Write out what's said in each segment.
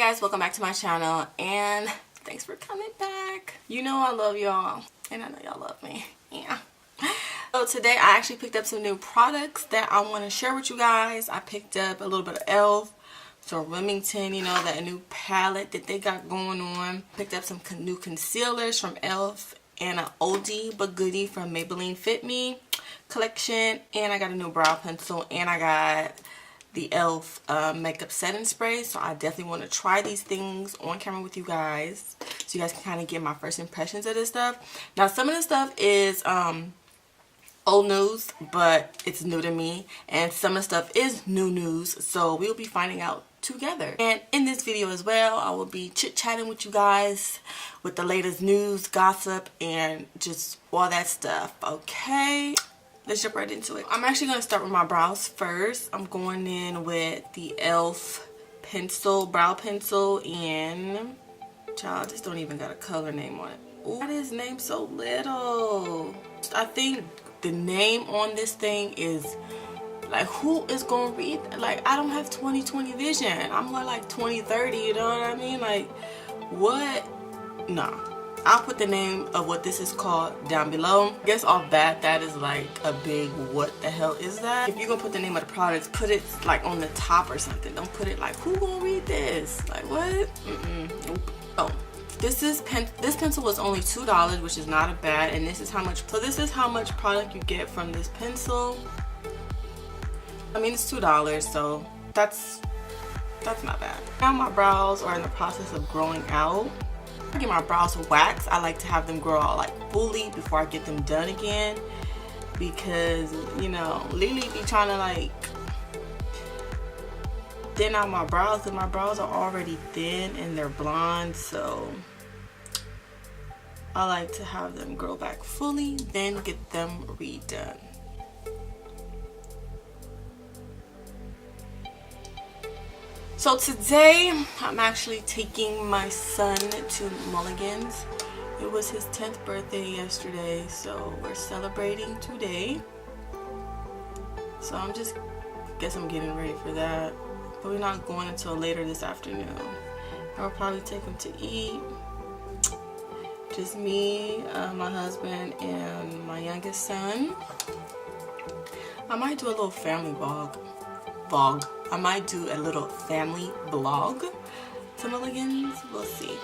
guys, welcome back to my channel and thanks for coming back. You know I love y'all and I know y'all love me. Yeah. So today I actually picked up some new products that I want to share with you guys. I picked up a little bit of e.l.f. So Remington, you know, that new palette that they got going on. Picked up some new concealers from e.l.f. and an oldie but goodie from Maybelline Fit Me collection. And I got a new brow pencil and I got the e.l.f. makeup setting spray. So I definitely want to try these things on camera with you guys so you guys can kind of get my first impressions of this stuff. Now some of this stuff is old news, but it's new to me, and some of the stuff is new news, so we'll be finding out together. And in this video as well, I will be chit-chatting with you guys with the latest news, gossip, and just all that stuff. Okay, let's jump right into it. I'm actually going to start with my brows first. I'm going in with the e.l.f. pencil, brow pencil, and child, this don't even got a color name on it. Ooh, why is name so little? I think the name on this thing is like, who is gonna read? Like, I don't have 20/20 vision. I'm more like 20/30, you know what I mean? Like, what? Nah. I'll put the name of what this is called down below. I guess off bat, that is like a big what the hell is that? If you're gonna put the name of the products, put it like on the top or something. Don't put it like, who gonna read this? Like, what? Nope. Oh. This pencil was only $2, which is not bad, and this is how much. So this is how much product you get from this pencil. I mean, it's $2, so that's not bad. Now my brows are in the process of growing out. I get my brows waxed. I like to have them grow out like fully before I get them done again, because you know Lily be trying to like thin out my brows, and my brows are already thin and they're blonde, so I like to have them grow back fully, then get them redone. So today I'm actually taking my son to Mulligan's. It was his 10th birthday yesterday, so we're celebrating today. So guess I'm getting ready for that. But we're not going until later this afternoon. I'll probably take him to eat. Just me, my husband, and my youngest son. I might do a little family vlog. I might do a little family vlog to Mulligan's. We'll see.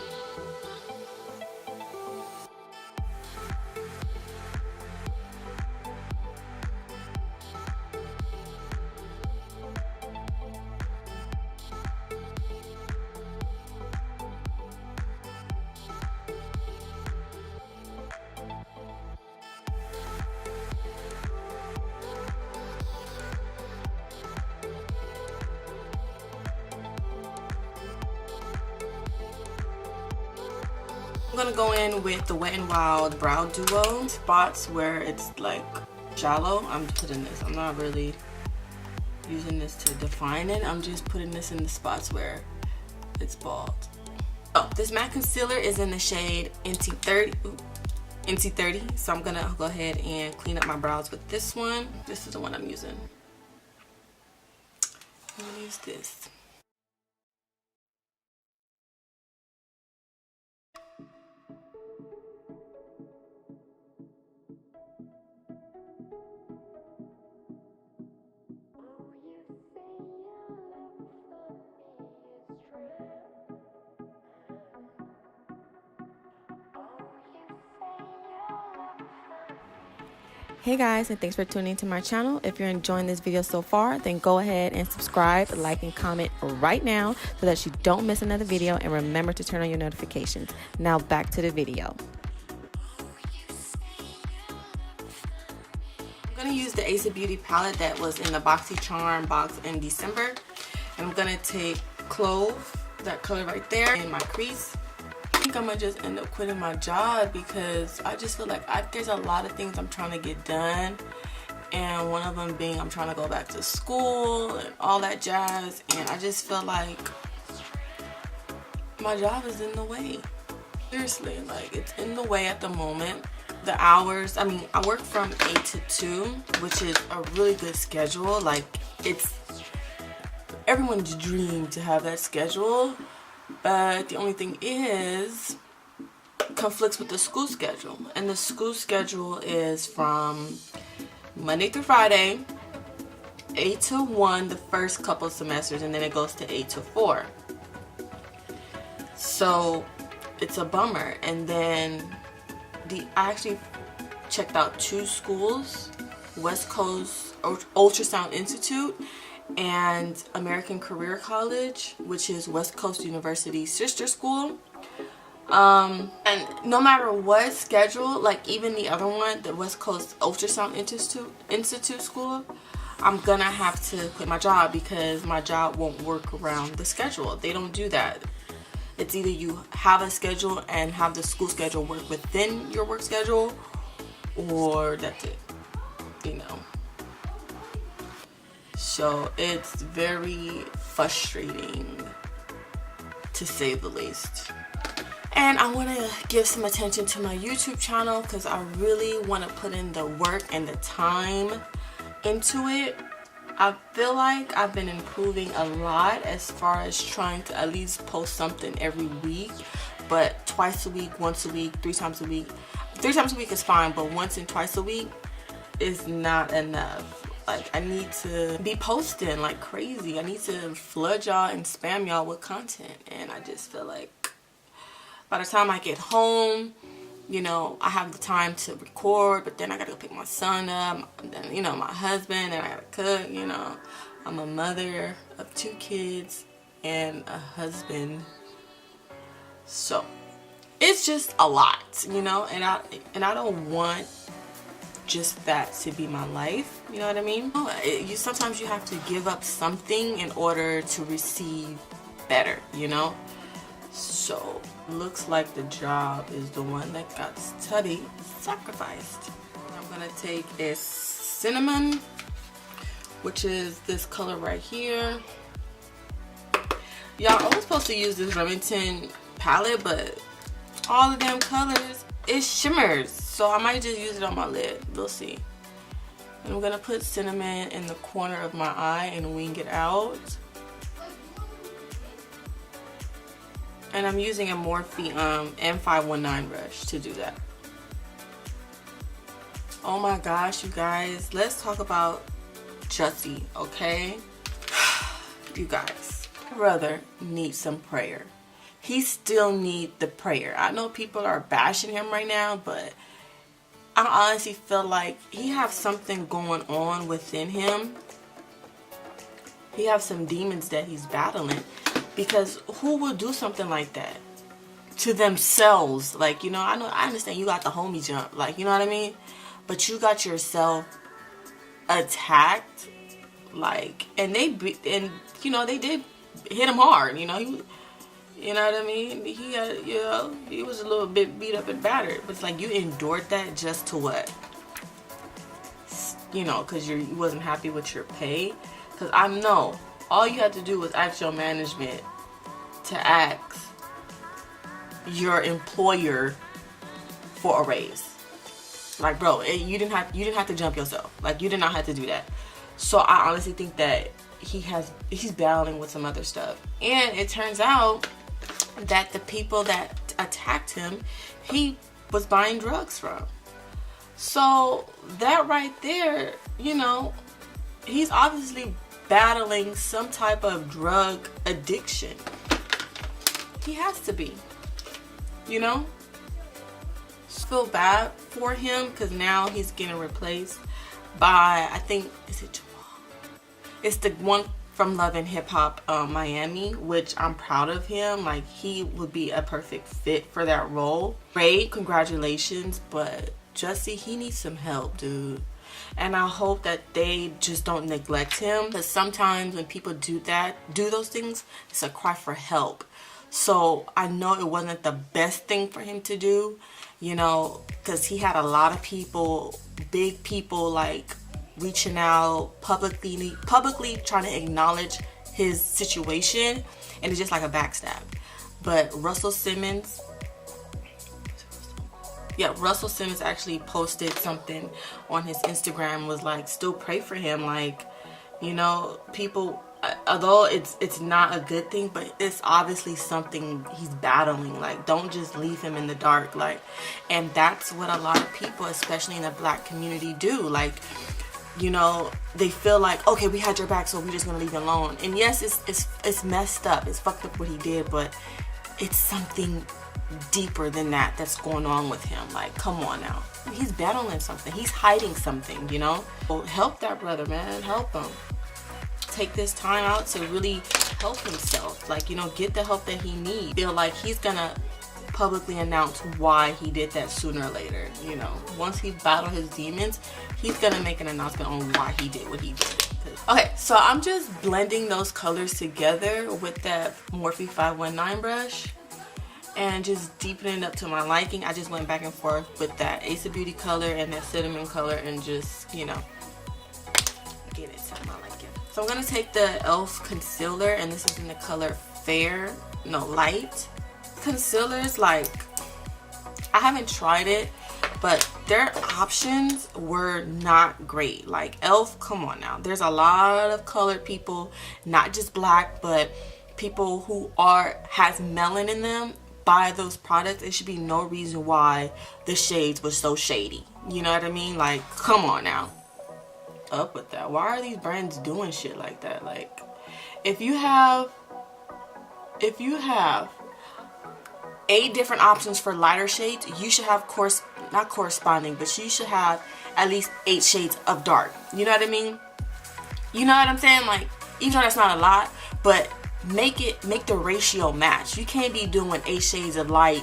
I'm gonna go in with the Wet n Wild Brow Duo. Spots where it's like shallow, I'm putting this. I'm not really using this to define it. I'm just putting this in the spots where it's bald. Oh, this matte concealer is in the shade NT30. So I'm gonna go ahead and clean up my brows with this one. This is the one I'm using. I'm gonna use this. Hey guys, and thanks for tuning to my channel. If you're enjoying this video so far, then go ahead and subscribe, like, and comment right now so that you don't miss another video, and remember to turn on your notifications. Now back to the video. I'm going to use the Ace of Beauty palette that was in the BoxyCharm box in December. And I'm going to take Clove, that color right there, in my crease. I think I'm gonna just end up quitting my job because I just feel like there's a lot of things I'm trying to get done, and one of them being I'm trying to go back to school and all that jazz, and I just feel like my job is in the way. Seriously, like, it's in the way at the moment. The hours, I mean, I work from 8 to 2, which is a really good schedule. Like, it's everyone's dream to have that schedule, But the only thing is, conflicts with the school schedule. And the school schedule is from Monday through Friday, 8 to 1 the first couple semesters, and then it goes to 8 to 4. So it's a bummer. And then I actually checked out 2 schools, West Coast Ultrasound Institute and American Career College, which is West Coast University's sister school. And no matter what schedule, like even the other one, the West Coast Ultrasound Institute school, I'm gonna have to quit my job because my job won't work around the schedule. They don't do that. It's either you have a schedule and have the school schedule work within your work schedule, or that's it, you know. So it's very frustrating, to say the least. And I want to give some attention to my YouTube channel because I really want to put in the work and the time into it. I feel like I've been improving a lot as far as trying to at least post something every week, but twice a week, once a week, 3 times a week. 3 times a week is fine, but once and twice a week is not enough. Like, I need to be posting like crazy. I need to flood y'all and spam y'all with content, and I just feel like by the time I get home, you know, I have the time to record, but then I gotta go pick my son up, and then, you know, my husband, and I gotta cook, you know. I'm a mother of 2 kids and a husband. So it's just a lot, you know, and I don't want just that to be my life, you know what I mean? Sometimes you have to give up something in order to receive better, you know? So looks like the job is the one that got sacrificed. What I'm gonna take is cinnamon, which is this color right here. Y'all, I was supposed to use this Remington palette, but all of them colors, it shimmers. So I might just use it on my lid. We'll see. And I'm gonna put cinnamon in the corner of my eye and wing it out. And I'm using a Morphe M519 brush to do that. Oh my gosh, you guys. Let's talk about Jussie, okay? You guys, my brother needs some prayer. He still needs the prayer. I know people are bashing him right now, but I honestly feel like he has something going on within him. He has some demons that he's battling. Because who would do something like that to themselves? Like, you know, I understand you got the homie jump, like, you know what I mean? But you got yourself attacked, like, and you know, they did hit him hard, you know. You know what I mean? He got, you know, he was a little bit beat up and battered, but it's like you endured that just to what? You know, because you wasn't happy with your pay. Because I know all you had to do was ask your management to ask your employer for a raise. Like, bro, you didn't have to jump yourself. Like, you did not have to do that. So I honestly think that he's battling with some other stuff. And it turns out that the people that attacked him, he was buying drugs from. So that right there, you know, he's obviously battling some type of drug addiction. He has to be, you know. Just feel bad for him because now he's getting replaced by, I think, is it Jamal? It's the one from Love and Hip Hop Miami, which I'm proud of him. Like, he would be a perfect fit for that role. Great, congratulations, but Jussie, he needs some help, dude. And I hope that they just don't neglect him, because sometimes when people do those things, it's a cry for help. So I know it wasn't the best thing for him to do, you know, because he had a lot of people, big people, like reaching out publicly trying to acknowledge his situation, and it's just like a backstab. But Russell Simmons actually posted something on his Instagram, was like, still pray for him. Like, you know, people, although it's not a good thing, but it's obviously something he's battling. Like, don't just leave him in the dark. Like, and that's what a lot of people, especially in the black community, do. Like, you know, they feel like, okay, we had your back, so we're just gonna leave you alone. And yes, it's messed up, it's fucked up what he did, but it's something deeper than that that's going on with him. Like, come on now, he's battling something, he's hiding something, you know. So help that brother, man, help him. Take this time out to really help himself, like, you know, get the help that he needs. Feel like he's gonna publicly announce why he did that sooner or later, you know. Once he battled his demons, he's gonna make an announcement on why he did what he did. Okay, so I'm just blending those colors together with that Morphe 519 brush and just deepening it up to my liking. I just went back and forth with that Ace of Beauty color and that cinnamon color and just, you know, get it to my liking. So I'm gonna take the e.l.f. concealer, and this is in the color Light. Concealers, like, I haven't tried it, but their options were not great. Like, e.l.f., come on now, there's a lot of colored people, not just black, but people who has melanin in them, buy those products. It should be no reason why the shades were so shady, you know what I mean? Like, come on now, up with that. Why are these brands doing shit like that? Like, if you have 8 different options for lighter shades, you should have not corresponding, but you should have at least 8 shades of dark. You know what I mean? You know what I'm saying? Like, even though that's not a lot, but make the ratio match. You can't be doing 8 shades of light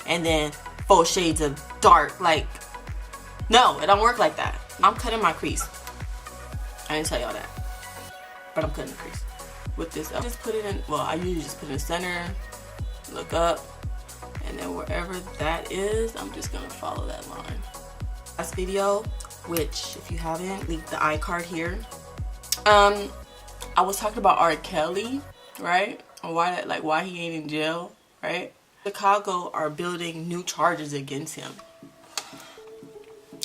and then 4 shades of dark. Like, no, it don't work like that. I'm cutting my crease. I didn't tell y'all that, but I'm cutting the crease with this. I just put it in, well, I usually just put it in the center, look up, and then wherever that is, I'm just gonna follow that line. Last video, which if you haven't, leave the iCard here. I was talking about RKELLY, right? And why he ain't in jail, right? Chicago are building new charges against him.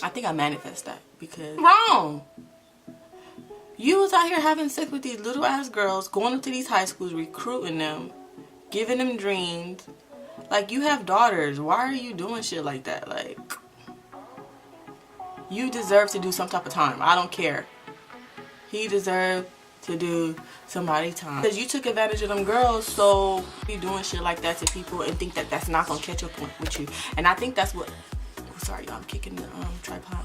I think I manifest that because wrong. You was out here having sex with these little ass girls, going up to these high schools, recruiting them, giving them dreams. Like, you have daughters. Why are you doing shit like that? Like, you deserve to do some type of time. I don't care. He deserved to do somebody's time. Because you took advantage of them girls, so you doing shit like that to people and think that that's not going to catch up with you. And I think that's what... Oh, sorry, y'all. I'm kicking the tripod.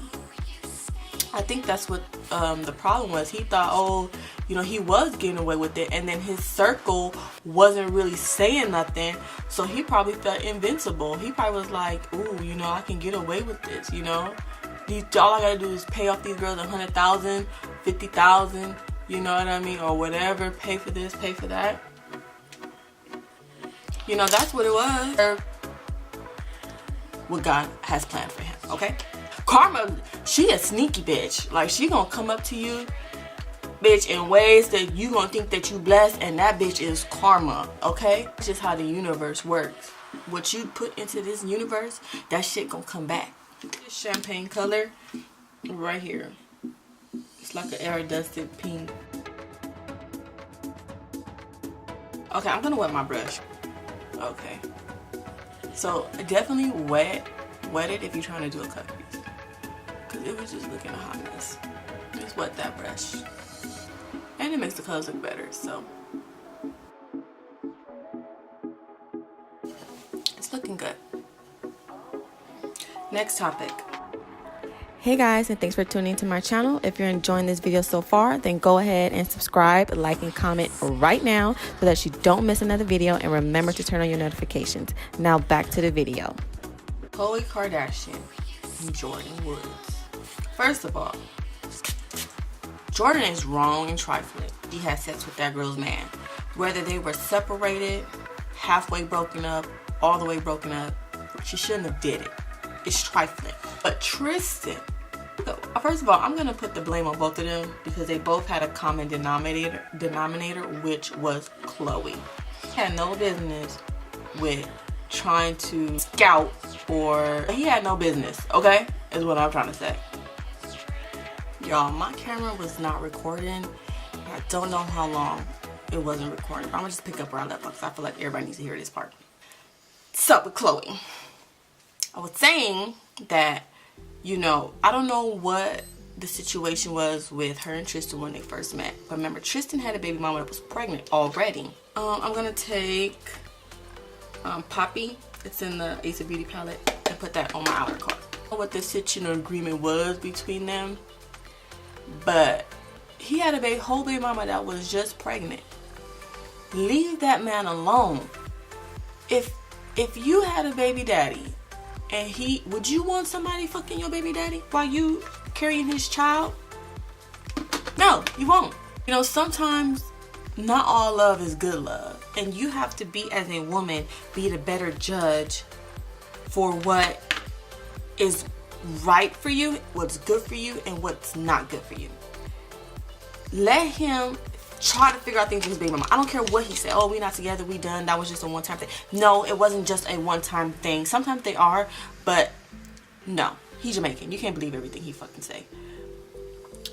I think that's what the problem was. He thought, oh, you know, he was getting away with it, and then his circle wasn't really saying nothing, so he probably felt invincible. He probably was like, ooh, you know, I can get away with this, you know. All I gotta do is pay off these girls $100,000, $50,000, you know what I mean, or whatever. Pay for this, pay for that. You know, that's what it was. What God has planned for him, okay? Karma, she a sneaky bitch. Like, she gonna come up to you, bitch, in ways that you gonna think that you blessed, and that bitch is karma, okay? It's just how the universe works. What you put into this universe, that shit gonna come back. This champagne color right here. It's like an iridescent pink. Okay, I'm gonna wet my brush. Okay. So definitely wet it if you're trying to do a cut crease. Cause it was just looking a hot mess. Just wet that brush. And it makes the colors look better, so. It's looking good. Next topic. Hey guys, and thanks for tuning into my channel. If you're enjoying this video so far, then go ahead and subscribe, like, and comment right now so that you don't miss another video, and remember to turn on your notifications. Now back to the video. Khloe Kardashian and Jordyn Woods. First of all, Jordyn is wrong and trifling. He had sex with that girl's man. Whether they were separated, halfway broken up, all the way broken up, she shouldn't have did it. It's trifling. But Tristan, first of all, I'm gonna put the blame on both of them because they both had a common denominator, which was Khloe. He had no business with trying to scout, or he had no business, okay, is what I'm trying to say. Y'all, my camera was not recording. I don't know how long. it wasn't recording. But I'm gonna just pick up where I left off because I feel like everybody needs to hear this part. So with Chloe, I was saying that, you know, I don't know what the situation was with her and Tristan when they first met. But remember, Tristan had a baby mama that was pregnant already. I'm gonna take Poppy. It's in the Ace of Beauty palette, and put that on my outer card. I don't know what the situation agreement was between them, but he had a whole baby mama that was just pregnant. Leave that man alone. If you had a baby daddy and would you want somebody fucking your baby daddy while you carrying his child? No, you won't. You know, sometimes not all love is good love, and you have to be, as a woman, be the better judge for what is right for you, what's good for you, and what's not good for you. Let him try to figure out things with his baby mama. I don't care what he said. Oh, we not together, we done, that was just a one-time thing. No, it wasn't just a one-time thing. Sometimes they are, but no, he's Jamaican. You can't believe everything he fucking say.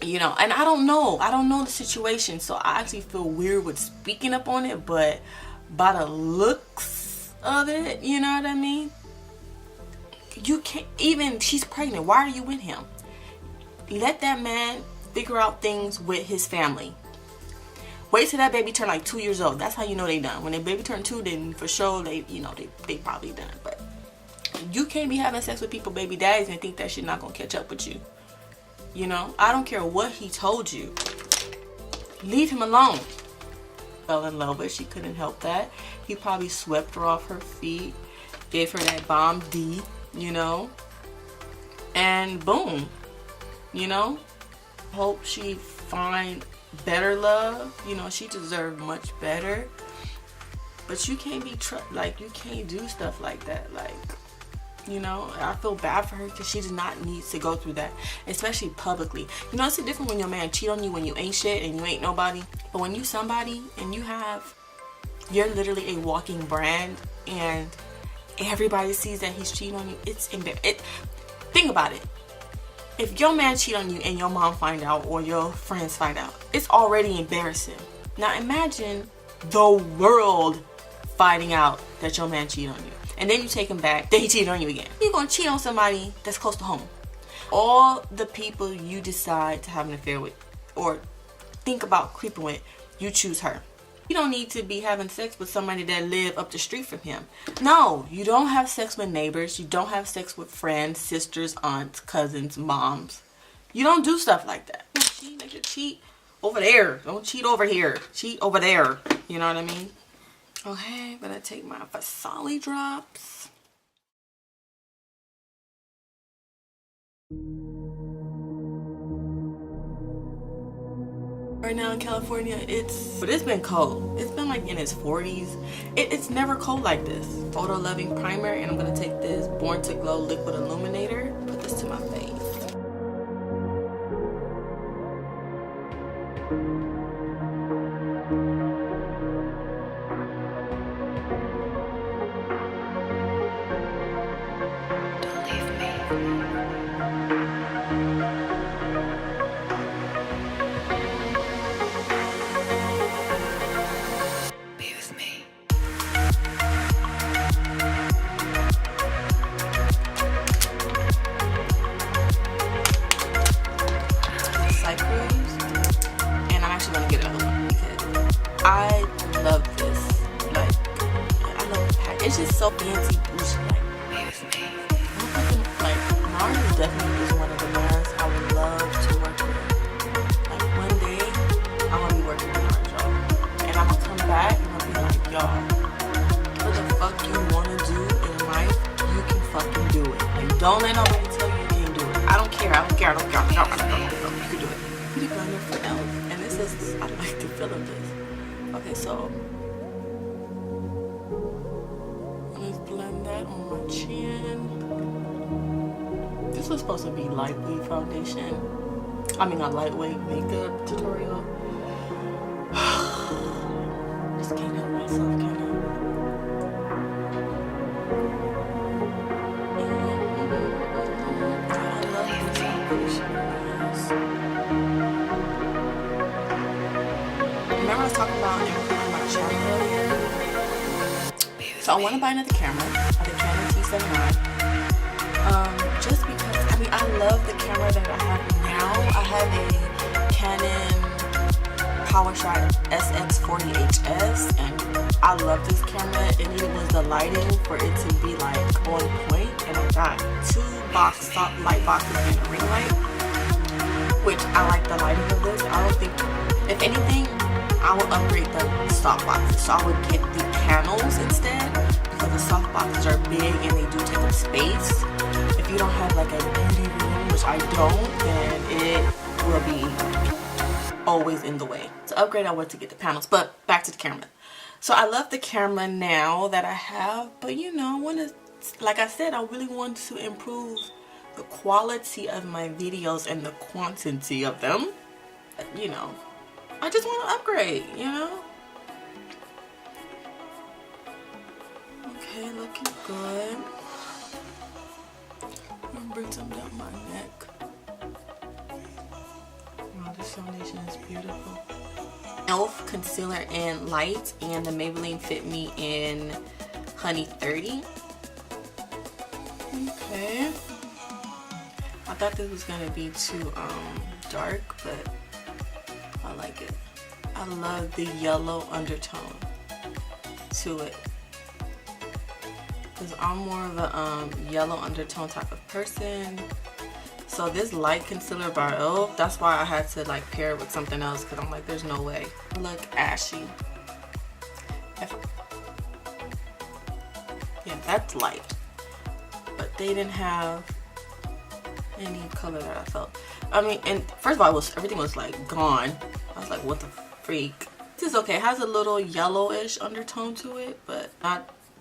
You know, and I don't know the situation, so I actually feel weird with speaking up on it, but by the looks of it, you know what I mean? You can't, even she's pregnant, why are you with him? Let that man figure out things with his family. Wait till that baby turn like 2 years old. That's how you know they done. When their baby turn 2, then for sure they, you know, they probably done. But you can't be having sex with people baby daddies and think that shit not gonna catch up with you. You know, I don't care what he told you. Leave him alone. Fell in love with, she couldn't help that. He probably swept her off her feet, gave her that bomb D, you know, and boom, you know. Hope she find better love. You know, she deserved much better. But you can't be like, you can't do stuff like that. Like, you know, I feel bad for her because she does not need to go through that, especially publicly. You know, it's different when your man cheat on you when you ain't shit and you ain't nobody. But when you somebody and you're literally a walking brand and everybody sees that he's cheating on you, it's embarrassing. Think about it. If your man cheat on you and your mom find out or your friends find out, it's already embarrassing. Now imagine the world finding out that your man cheated on you. And then you take him back, then he cheated on you again. You're gonna cheat on somebody that's close to home. All the people you decide to have an affair with or think about creeping with, you choose her. You don't need to be having sex with somebody that live up the street from him. No, you don't have sex with neighbors. You don't have sex with friends, sisters, aunts, cousins, moms. You don't do stuff like that. You cheat over there. Don't cheat over here. Cheat over there. You know what I mean? Okay, but I take my Fasali drops. Right now in California, it's been cold. It's been like in its 40s. It's never cold like this. Photo Loving Primer, and I'm gonna take this Born to Glow Liquid Illuminator. Put this to my face. I love this. Like, I love the pack. It's just so fancy bougie. Like, Mars is definitely one of the brands I would love to work with. Like, one day, I'm gonna be working with Mars, y'all. And I'm gonna come back and I'm gonna be like, y'all, what the fuck you wanna do in life, you can fucking do it. Like, don't let nobody tell you you can't do it. I don't care. You can do it. Beauty blender for e.l.f. And this is, I like the feel of this. Okay, so let's blend that on my chin. This was supposed to be lightweight foundation. I mean, a lightweight makeup tutorial. Just can't help myself, can I? I love this foundation, guys. remember I was talking about improving my channel earlier. So I want to buy another camera, the Canon T7i. Just because, I mean, I love the camera that I have now. I have a Canon PowerShot SX40HS, and I love this camera. It needed was the lighting for it to be like on point, and I got 2 light boxes and a ring light, which I like the lighting of this. I don't think, if anything, I would upgrade the soft boxes. So I would get the panels instead, because the soft boxes are big and they do take up space. If you don't have like a beauty room, which I don't, then it will be always in the way. To upgrade, I want to get the panels. But back to the camera. So I love the camera now that I have, but you know, I want to, like I said, I really want to improve the quality of my videos and the quantity of them. You know, I just want to upgrade, you know. Okay, looking good. I'm gonna bring some down my neck. Wow, this foundation is beautiful. Elf concealer in light, and the Maybelline Fit Me in Honey 30. Okay. I thought this was gonna be too dark, but I like it. I love the yellow undertone to it, because I'm more of a yellow undertone type of person. So this light concealer by Elf, that's why I had to like pair it with something else, because I'm like, there's no way. Look ashy. Yeah, that's light. But they didn't have any color that I felt. I mean, and first of all, everything was like gone. I was like, what the freak? This is okay. It has a little yellowish undertone to it, but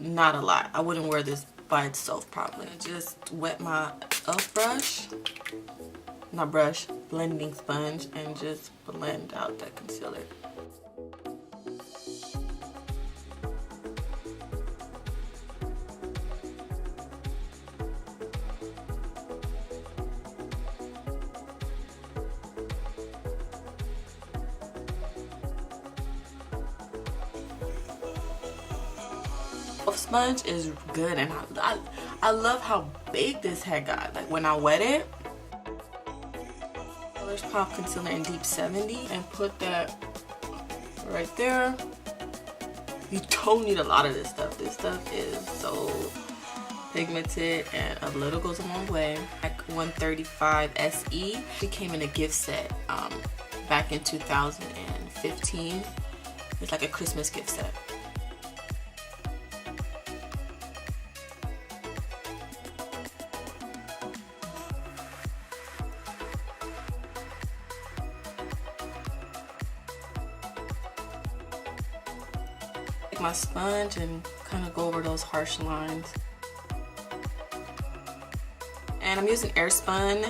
not a lot. I wouldn't wear this by itself probably. I just wet my Elf brush, not brush, blending sponge, and just blend out that concealer. Sponge is good, and I love how big this head got. Like when I wet it, Colors Pop concealer in deep 70, and put that right there. You don't need a lot of this stuff. This stuff is so pigmented, and a little goes a long way. Like 135 SE. She came in a gift set back in 2015. It's like a Christmas gift set. My sponge and kind of go over those harsh lines, and I'm using Airspun.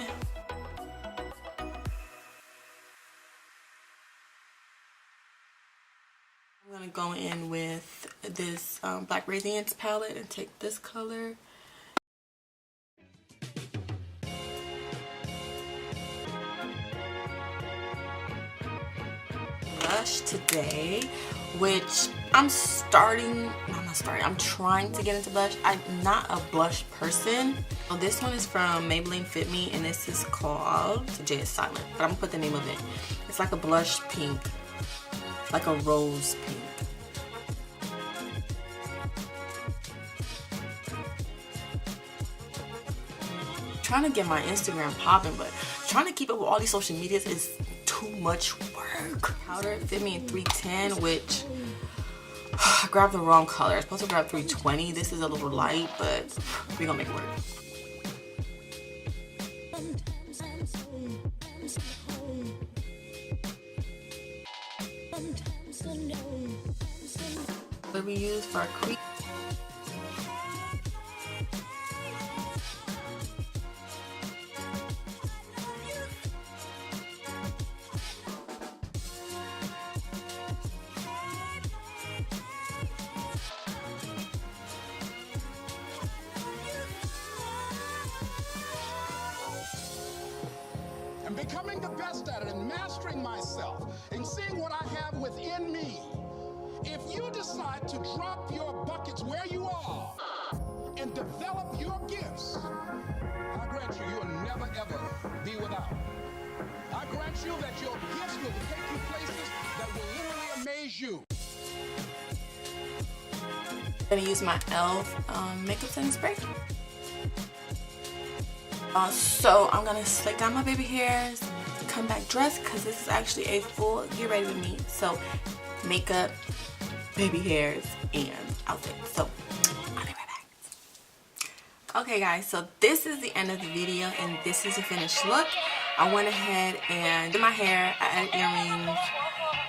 I'm gonna go in with this Black Radiance palette and take this color. Blush today, which I'm trying to get into blush. I'm not a blush person. So this one is from Maybelline Fit Me, and this is called, J is silent, but I'm gonna put the name of it. It's like a blush pink, like a rose pink. I'm trying to get my Instagram popping, but trying to keep up with all these social medias is too much work. Powder Fit Me in 310, which I grabbed the wrong color. I was supposed to grab 320. This is a little light, but we're gonna make it work. What we use for our crease. Becoming the best at it and mastering myself and seeing what I have within. within me. If you decide to drop your buckets where you are and develop your gifts, I grant you, you'll never ever be without. I grant you that your gifts will take you places that will literally amaze you. I'm gonna use my e.l.f. makeup setting spray. So I'm gonna slick down my baby hairs, come back dressed, because this is actually a full get ready with me. So makeup, baby hairs, and outfit. So I'll be right back. Okay guys, so this is the end of the video and this is the finished look. I went ahead and did my hair, I added earrings,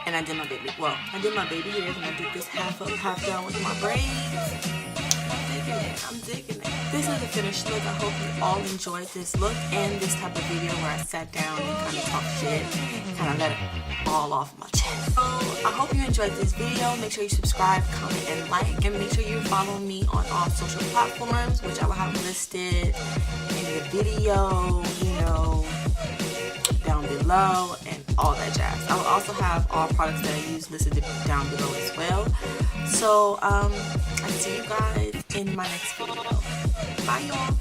and I did my baby, well, I did my baby hairs and I did this half up, half down with my braids. I'm digging it. This is the finished look. I hope you all enjoyed this look and this type of video where I sat down and kind of talked shit, kind of let it fall off my chest. So I hope you enjoyed this video. Make sure you subscribe, comment, and like, and make sure you follow me on all social platforms, which I will have listed in the video, you know, down below, and all that jazz. I will also have all products that I use listed down below as well. So I see you guys in my next video. Bye y'all.